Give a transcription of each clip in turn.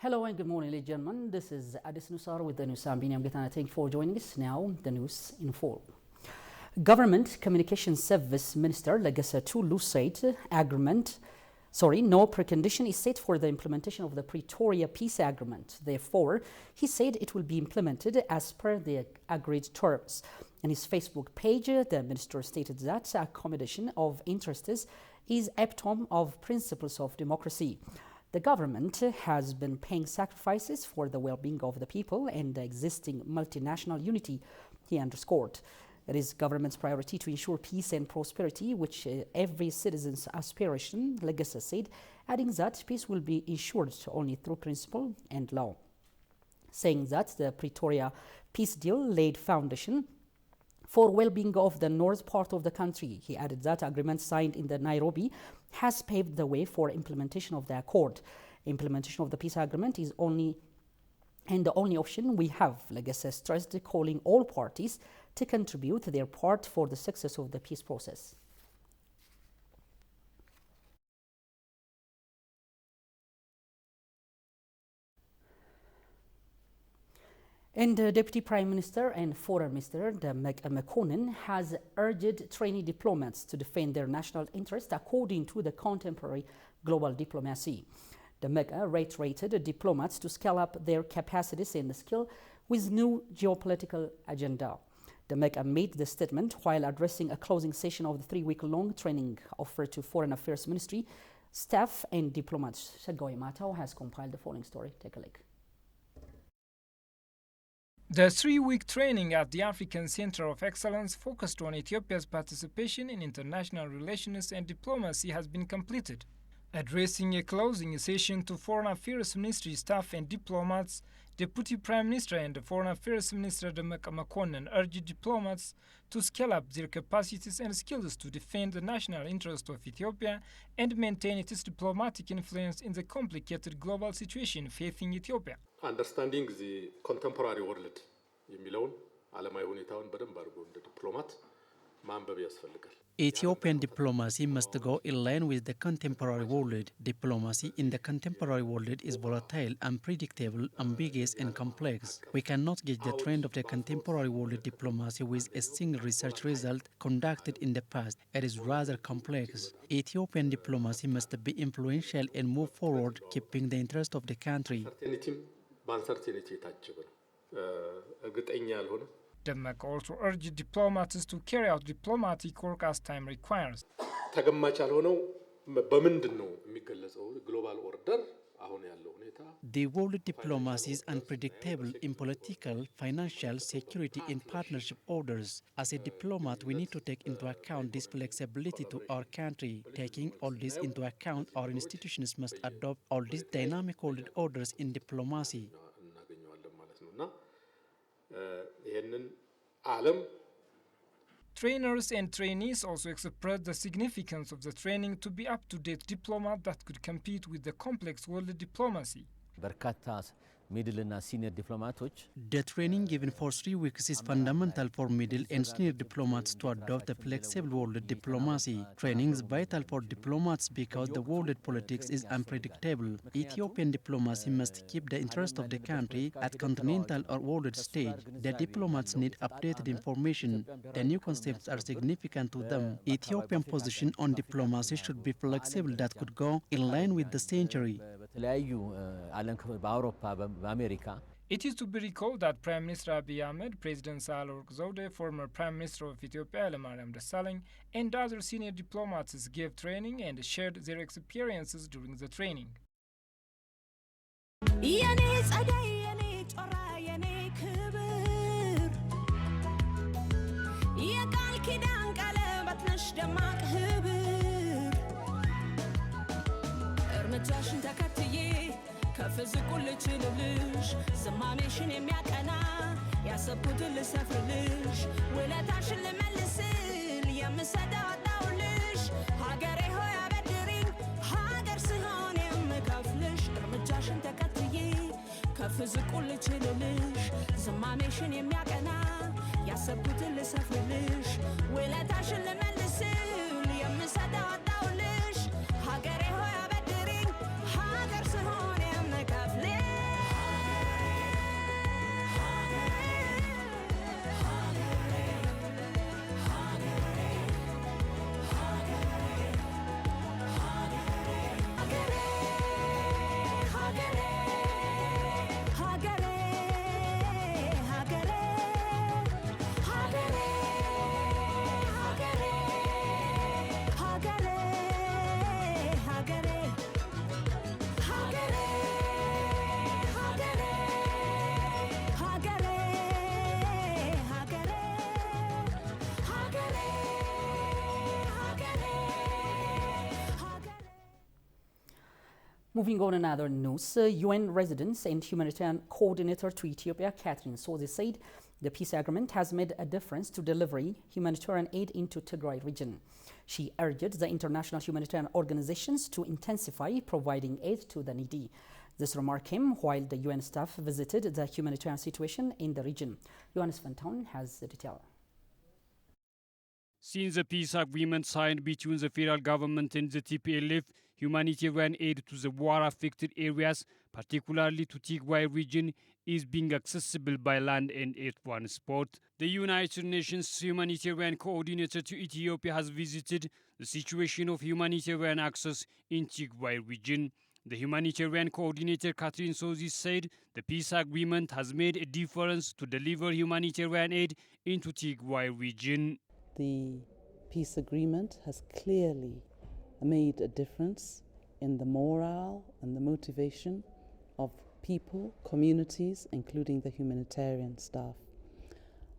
Hello and good morning, ladies and gentlemen. This is Adis Nusar with the News Ambini. Thank you for joining us. Now, the news in full. Government Communications Service Minister Legesse Tulu said no precondition is set for the implementation of the Pretoria Peace Agreement. Therefore, he said it will be implemented as per the agreed terms. In his Facebook page, the minister stated that accommodation of interests is epitome of principles of democracy. The government has been paying sacrifices for the well-being of the people and the existing multinational unity, he underscored. It is government's priority to ensure peace and prosperity, which every citizen's aspiration, Legesse said, adding that peace will be ensured only through principle and law. Saying that the Pretoria peace deal laid foundation for well-being of the north part of the country. He added that agreement signed in the Nairobi has paved the way for implementation of the accord. Implementation of the peace agreement is the only option we have, Legesse stressed, calling all parties to contribute their part for the success of the peace process. And the Deputy Prime Minister and Foreign Minister Demek Mekonnen has urged trainee diplomats to defend their national interest according to the contemporary global diplomacy. Demek reiterated diplomats to scale up their capacities and skill with new geopolitical agenda. Demek made the statement while addressing a closing session of the 3-week-long training offered to Foreign Affairs Ministry staff and diplomats. Shagoy Matao has compiled the following story. Take a look. The 3-week training at the African Center of Excellence focused on Ethiopia's participation in international relations and diplomacy has been completed. Addressing a closing session to Foreign Affairs Ministry staff and diplomats, Deputy Prime Minister and Foreign Affairs Minister Demek Mekonnen urged diplomats to scale up their capacities and skills to defend the national interest of Ethiopia and maintain its diplomatic influence in the complicated global situation facing Ethiopia. Understanding the contemporary world የሚለውን ዓለማዊ ሁኔታውን በደንብ አድርጎ እንደ ዲፕሎማት ማንበብ ያስፈልጋል። Ethiopian diplomacy must go in line with the contemporary world. Diplomacy in the contemporary world is volatile, unpredictable, ambiguous and complex. We cannot gauge the trend of the contemporary world diplomacy with a single research result conducted in the past. It is rather complex. Ethiopian diplomacy must be influential and move forward, keeping the interest of the country. Demek also urged diplomats to carry out diplomatic work as time requires. The world diplomacy is unpredictable in political, financial, security and partnership orders. As a diplomat, we need to take into account this flexibility to our country. Taking all this into account, our institutions must adopt all these dynamic world orders in diplomacy. Trainers and trainees also expressed the significance of the training to be up-to-date diplomat that could compete with the complex world diplomacy. The training given for 3 weeks is fundamental for middle and senior diplomats to adopt a flexible world diplomacy. Training is vital for diplomats because the world politics is unpredictable. Ethiopian diplomacy must keep the interest of the country at continental or world stage. The diplomats need updated information. The new concepts are significant to them. Ethiopian position on diplomacy should be flexible that could go in line with the century. It is to be recalled that Prime Minister Abiy Ahmed, President Sahle-Work Zewde, former Prime Minister of Ethiopia ኃይለማርያም ደሳለኝ, and other senior diplomats gave training and shared their experiences during the training. ከፍዝቁልችልልሽ ዝማሜሽን የሚያቀና ያሰብኩትን ልሰፍርልሽ ውለታሽን ልመልስል የምሰደው አጣውልሽ ሀገሬ ሆይ አበድሪኝ ሀገር ስሆን የምከፍልሽ እርምጃሽን ተከትዬ ከፍዝቁልችልልሽ ዝማሜሽን የሚያቀና ያሰብኩትን ልሰፍርልሽ ውለታሽን ልመልስል የምሰደው አጣውልሽ ሀገሬ ሆይ አበድሪኝ ሀገር ስሆን የምከፍልሽ Moving on another news, UN residents and humanitarian coordinator to Ethiopia, Catherine Sozi, said the peace agreement has made a difference to delivering humanitarian aid into Tigray region. She urged the international humanitarian organizations to intensify providing aid to the needy. This remark came while the UN staff visited the humanitarian situation in the region. Johannes Fantown has the detail. Since the peace agreement signed between the federal government and the TPLF, humanitarian aid to the war-affected areas, particularly to Tigray region, is being accessible by land and air transport. The United Nations humanitarian coordinator to Ethiopia has visited the situation of humanitarian access in Tigray region. The humanitarian coordinator, Catherine Sozi, said the peace agreement has made a difference to deliver humanitarian aid into Tigray region. The peace agreement has clearly made a difference in the morale and the motivation of people, communities, including the humanitarian staff.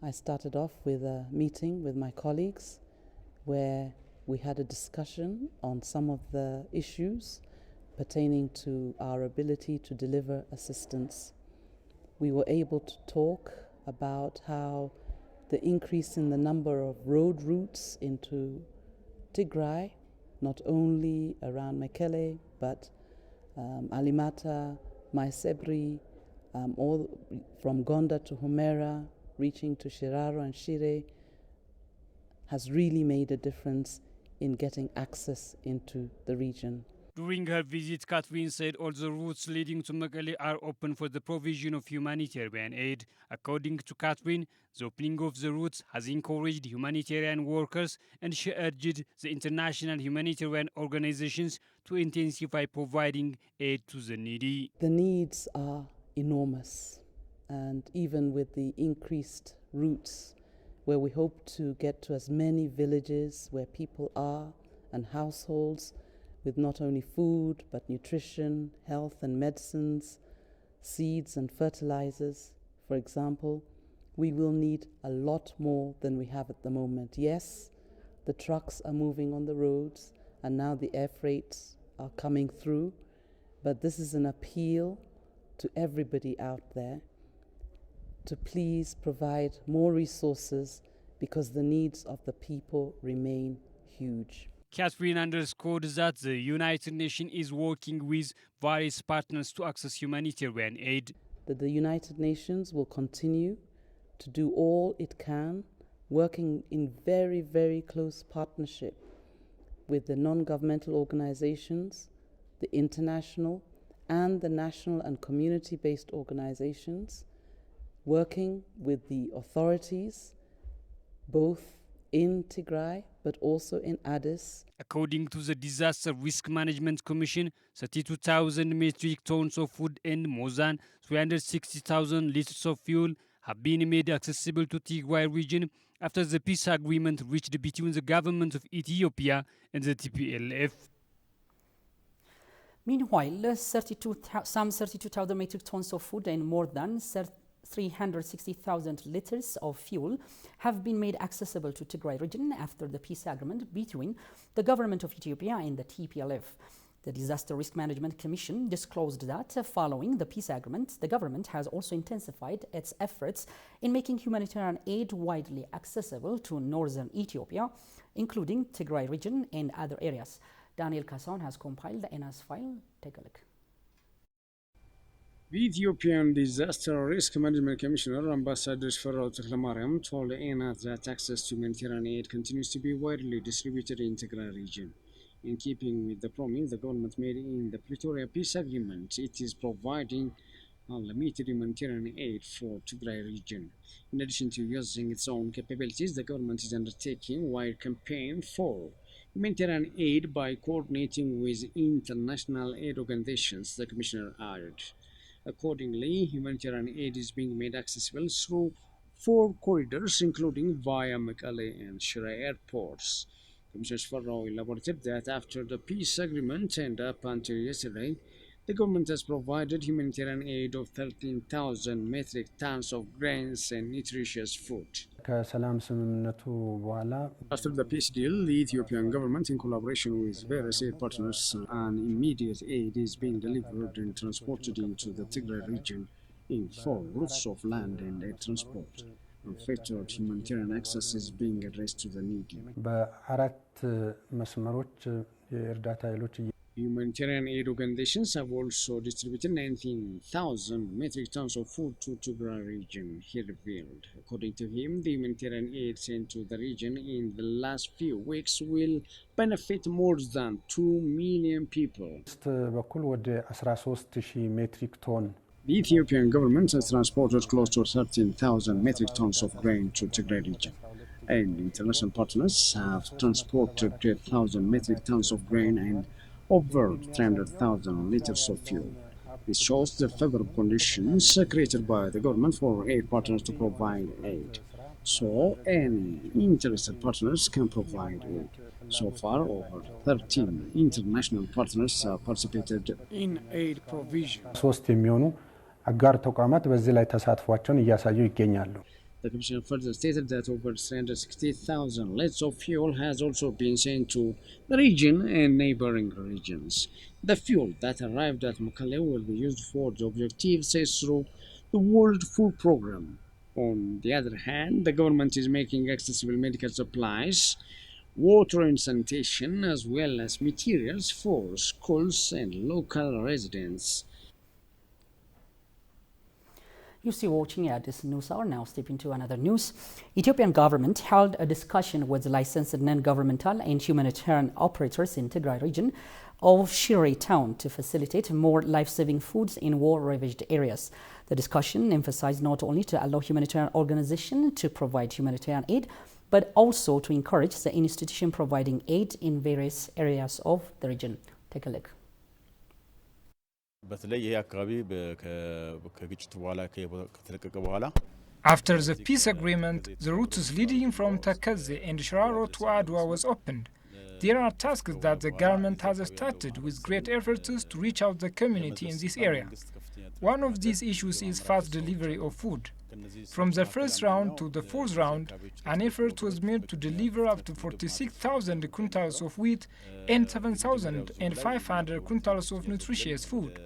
I started off with a meeting with my colleagues where we had a discussion on some of the issues pertaining to our ability to deliver assistance. We were able to talk about how the increase in the number of road routes into Tigray, not only around Mekele, but Alimata, Maisebri, all from Gonda to Humera, reaching to Shiraro and Shire, has really made a difference in getting access into the region. During her visit, Catherine said all the routes leading to Mekele are open for the provision of humanitarian aid. According to Catherine, the opening of the routes has encouraged humanitarian workers, and she urged the international humanitarian organizations to intensify providing aid to the needy. The needs are enormous, and even with the increased routes, where we hope to get to as many villages where people are and households, with not only food, but nutrition, health and medicines, seeds and fertilizers, for example, we will need a lot more than we have at the moment. Yes, the trucks are moving on the roads, and now the air freights are coming through, but this is an appeal to everybody out there to please provide more resources, because the needs of the people remain huge. Catherine underscored that the United Nations is working with various partners to access humanitarian aid. That the United Nations will continue to do all it can, working in very, very close partnership with the non-governmental organizations, the international and the national and community-based organizations, working with the authorities, both in Tigray, but also in Addis. According to the Disaster Risk Management Commission, 32,000 metric tons of food and more than 360,000 liters of fuel have been made accessible to Tigray region after the peace agreement reached between the government of Ethiopia and the TPLF. Meanwhile, some 32,000 metric tons of food and more than 360,000 liters of fuel have been made accessible to Tigray region after the peace agreement between the government of Ethiopia and the TPLF. The Disaster Risk Management Commission disclosed that following the peace agreement, the government has also intensified its efforts in making humanitarian aid widely accessible to northern Ethiopia, including Tigray region and other areas. Daniel Kasson has compiled the ENAS file. Take a look. The Ethiopian Disaster Risk Management Commissioner, Ambassador Shfarao Teklemariam, told ENAS that access to humanitarian aid continues to be widely distributed in the Tigray region. In keeping with the promise the government made in the Pretoria Peace Agreement, it is providing unlimited humanitarian aid for Tigray region. In addition to using its own capabilities, the government is undertaking a wide campaign for humanitarian aid by coordinating with international aid organizations, the Commissioner added. Accordingly, humanitarian aid is being made accessible through 4 corridors, including via Mekele and Shire airports. Commissioner Shfarao elaborated that after the peace agreement and up until yesterday, The government has provided humanitarian aid of 13,000 metric tons of grains and nutritious food. After the peace deal, the Ethiopian government, in collaboration with various aid partners, an immediate aid is being delivered and transported into the Tigray region in 4 routes of land and air transport. Unfettered humanitarian access is being addressed to the needy. Humanitarian aid organizations have also distributed 19,000 metric tons of food to Tigray region, he revealed. According to him, the humanitarian aid sent to the region in the last few weeks will benefit more than 2 million people. The Ethiopian government has transported close to 13,000 metric tons of grain to Tigray region, and international partners have transported 3,000 metric tons of grain and over 300,000 liters of fuel. This shows the favorable conditions created by the government for aid partners to provide aid. So any interested partners can provide aid. So far, over 13 international partners have participated in aid provision. The Commission further stated that over 360,000 liters of fuel has also been sent to the region and neighboring regions. The fuel that arrived at Mekelle will be used for the objectives set through the World Food Programme. On the other hand, the government is making accessible medical supplies, water and sanitation, as well as materials for schools and local residents. You see watching at this news hour. Now step into another news. Ethiopian government held a discussion with licensed non-governmental and humanitarian operators in Tigray region of Shire town to facilitate more life-saving foods in war-ravaged areas. The discussion emphasized not only to allow humanitarian organizations to provide humanitarian aid, but also to encourage the institution providing aid in various areas of the region. Take a look. After the peace agreement, the routes leading from Takaze and Shiraro to Adwa was opened. There are tasks that the government has started with great efforts to reach out the community in this area. One of these issues is fast delivery of food. From the first round to the fourth round, an effort was made to deliver up to 46,000 quintals of wheat and 7,500 quintals of nutritious food.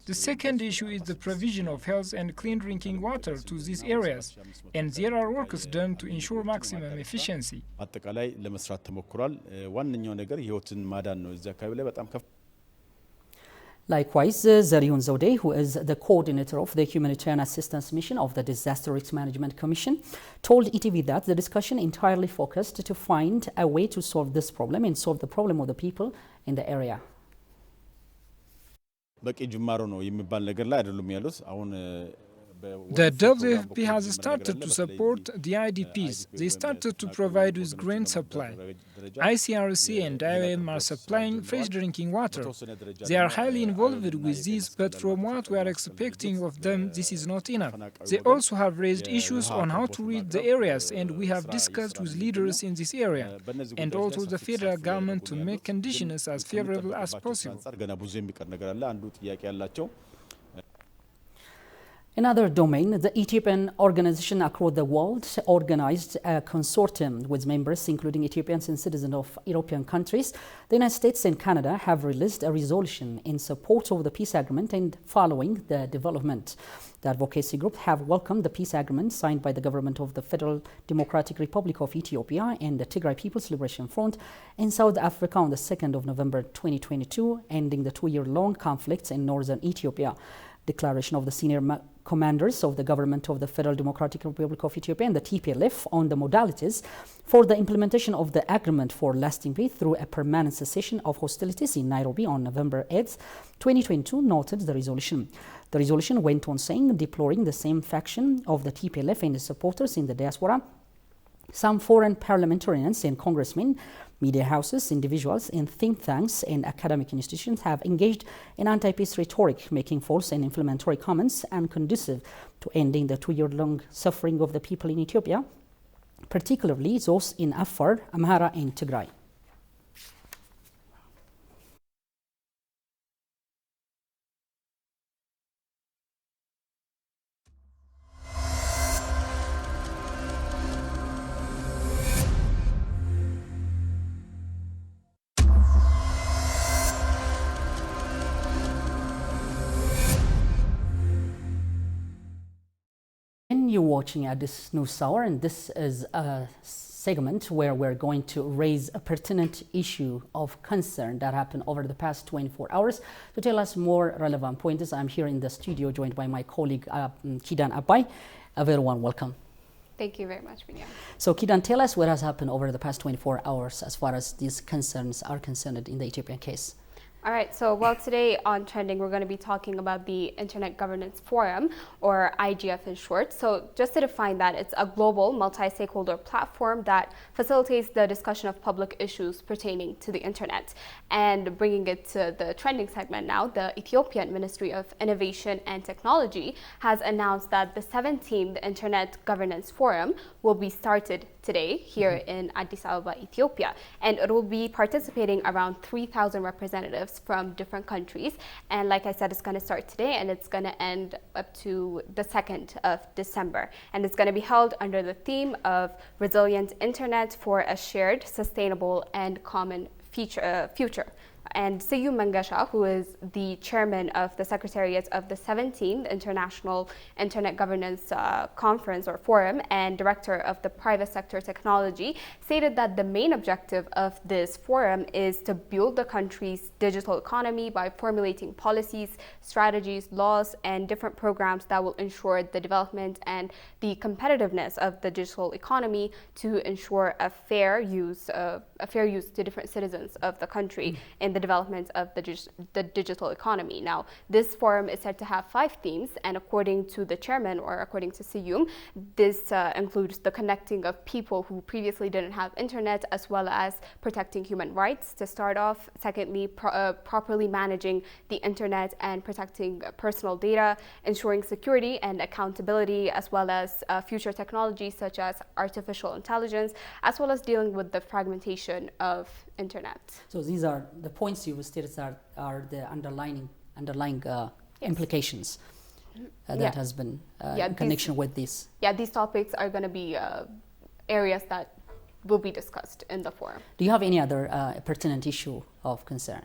The second issue is the provision of health and clean drinking water to these areas, and there are works done to ensure maximum efficiency. Likewise, Zariun Zode, who is the coordinator of the Humanitarian Assistance Mission of the Disaster Risk Management Commission, told ETV that the discussion entirely focused to find a way to solve this problem and solve the problem of the people in the area. The WFP has started to support the IDPs. They started to provide with grain supply. ICRC and IOM are supplying fresh drinking water. They are highly involved with this, but from what we are expecting of them, this is not enough. They also have raised issues on how to reach the areas, and we have discussed with leaders in this area, and also the federal government to make conditions as favorable as possible. Another domain, the Ethiopian organization across the world organized a consortium with members including Ethiopians and citizens of European countries. The United States and Canada have released a resolution in support of the peace agreement and following the development. The advocacy group have welcomed the peace agreement signed by the government of the Federal Democratic Republic of Ethiopia and the Tigray People's Liberation Front in South Africa on the 2nd of November 2022, ending the 2-year-long conflicts in northern Ethiopia. Declaration of the senior commanders of the government of the Federal Democratic Republic of Ethiopia and the TPLF on the modalities for the implementation of the agreement for lasting peace through a permanent cessation of hostilities in Nairobi on November 8, 2022, noted the resolution. The resolution went on saying, deploring the same faction of the TPLF and its supporters in the diaspora, some foreign parliamentarians and congressmen, media houses, individuals, and think tanks and academic institutions have engaged in anti-peace rhetoric, making false and inflammatory comments unconducive to ending the 2-year-long suffering of the people in Ethiopia, particularly those in Afar, Amhara, and Tigray. continue watching at this news hour, and this is a segment where we're going to raise a pertinent issue of concern that happened over the past 24 hours. To tell us more relevant points, I'm here in the studio joined by my colleague Kidan Abai. A very warm welcome. Thank you very much, Binyam. So Kidan, tell us what has happened over the past 24 hours as far as these concerns are concerned in the Ethiopian case. All right, so today on Trending, we're going to be talking about the Internet Governance Forum, or IGF in short. So just to define that, it's a global multi-stakeholder platform that facilitates the discussion of public issues pertaining to the Internet. And bringing it to the trending segment now, the Ethiopian Ministry of Innovation and Technology has announced that the 17th Internet Governance Forum will be started today here in Addis Ababa, Ethiopia. And it will be participating around 3,000 representatives from different countries, and like I said, it's going to start today and it's going to end up to the 2nd of December, and it's going to be held under the theme of Resilient Internet for a Shared, Sustainable and Common Future. And Seyum Mangasha, who is the chairman of the Secretariat of the 17th International Internet Governance Conference or Forum and director of the Private Sector Technology, stated that the main objective of this forum is to build the country's digital economy by formulating policies, strategies, laws, and different programs that will ensure the development and the competitiveness of the digital economy to ensure a fair use to different citizens of the country in the development of the digital economy. Now, this forum is said to have 5 themes, and according to the chairman, or according to Seyum, this includes the connecting of people who previously didn't have internet, as well as protecting human rights to start off. Secondly, properly managing the internet and protecting personal data, ensuring security and accountability, as well as future technologies such as artificial intelligence, as well as dealing with the fragmentation of internet. So these are the points you stated are the underlying implications that has been in connection with this. Yeah, these topics are going to be areas that will be discussed in the forum. Do you have any other pertinent issue of concern?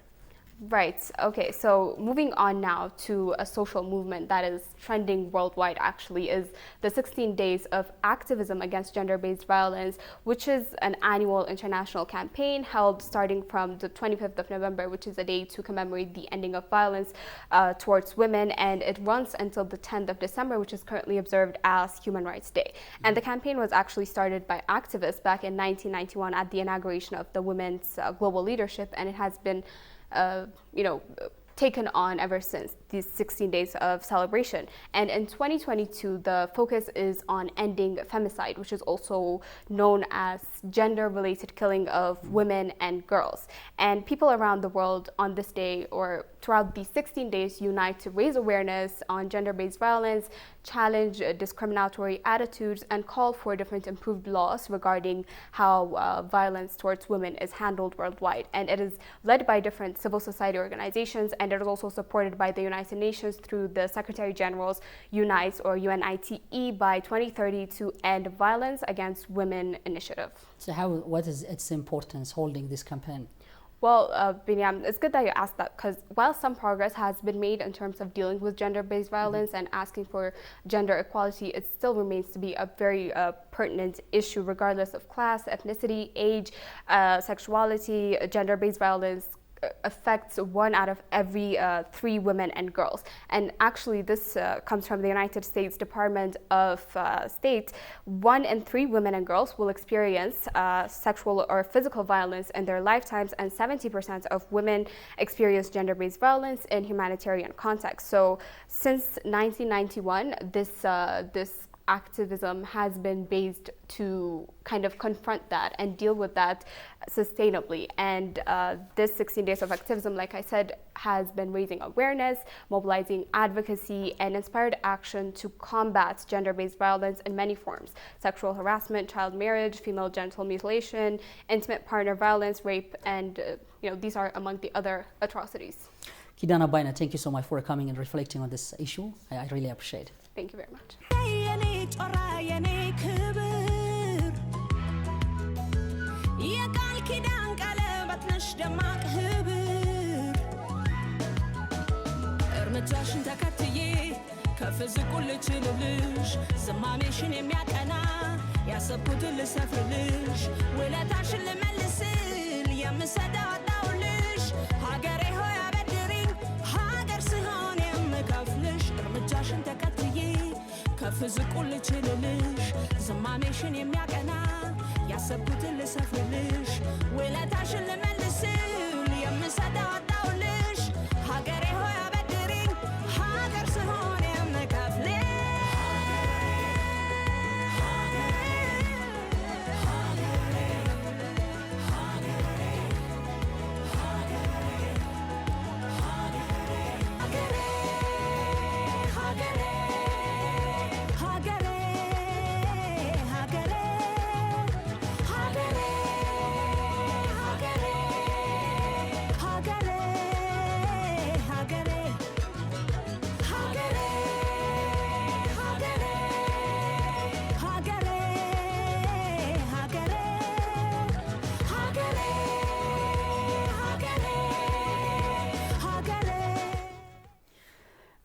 Right. Okay. So moving on now to a social movement that is trending worldwide, actually, is the 16 Days of Activism Against Gender-Based Violence, which is an annual international campaign held starting from the 25th of November, which is a day to commemorate the ending of violence towards women. And it runs until the 10th of December, which is currently observed as Human Rights Day. And the campaign was actually started by activists back in 1991 at the inauguration of the Women's Global Leadership, and it has been taken on ever since these 16 days of celebration. And in 2022, the focus is on ending femicide, which is also known as gender-related killing of women and girls. And people around the world on this day or throughout these 16 days unite to raise awareness on gender-based violence, challenge discriminatory attitudes, and call for different improved laws regarding how violence towards women is handled worldwide. And it is led by different civil society organizations, and it is also supported by the United Nations through the Secretary General's UNITE or UNITE by 2030 to End Violence Against Women initiative. So what is its importance holding this campaign? Well, Binyam, it's good that you asked that, because while some progress has been made in terms of dealing with gender-based violence and asking for gender equality, it still remains to be a very pertinent issue regardless of class, ethnicity, age, sexuality. Gender-based violence affects 1 out of every 3 women and girls. And actually this comes from the United States Department of State. 1 in 3 women and girls will experience sexual or physical violence in their lifetimes, and 70% of women experience gender-based violence in humanitarian context. So since 1991, this activism has been based to kind of confront that and deal with that sustainably. And this 16 days of activism, like I said, has been raising awareness, mobilizing advocacy, and inspired action to combat gender-based violence in many forms: sexual harassment, child marriage, female genital mutilation, intimate partner violence, rape, and these are among the other atrocities. Kidan Abai, thank you so much for coming and reflecting on this issue. I really appreciate it. Thank you very much. እርምጃሽን ተከትዬ ከፍ ዝቁል ልችልልሽ ዝማሜሽን የሚያቀና ያሰብኩትን ልሰፍርልሽ ውለታሽን ልመልስል የምሰደው አጣውልሽ ሀገሬ ሆይ አበድሪኝ ሀገር ስሆን የምከፍልሽ እርምጃሽን ተከትዬ ከፍ ዝቁል ልችልልሽ ዝማሜሽን የሚያቀና ያሰብኩትን ልሰፍርልሽ ውለታሽን ልመልስል የምሰደው አጣውልሽ ሀገሬ ሆይ አበድሪኝ ሀገር ስሆን የምከፍልሽ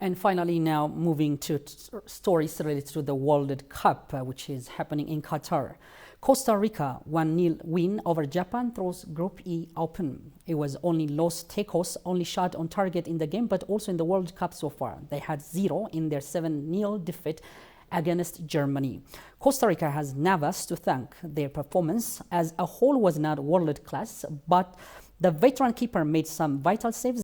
And finally, now moving to stories related to the World Cup, which is happening in Qatar. Costa Rica 1-0 win over Japan throws Group E open. It was only Los Tecos only shot on target in the game, but also in the World Cup so far. They had 0 in their 7-0 defeat against Germany. Costa Rica has Navas to thank. Their performance as a whole was not world class, but the veteran keeper made some vital saves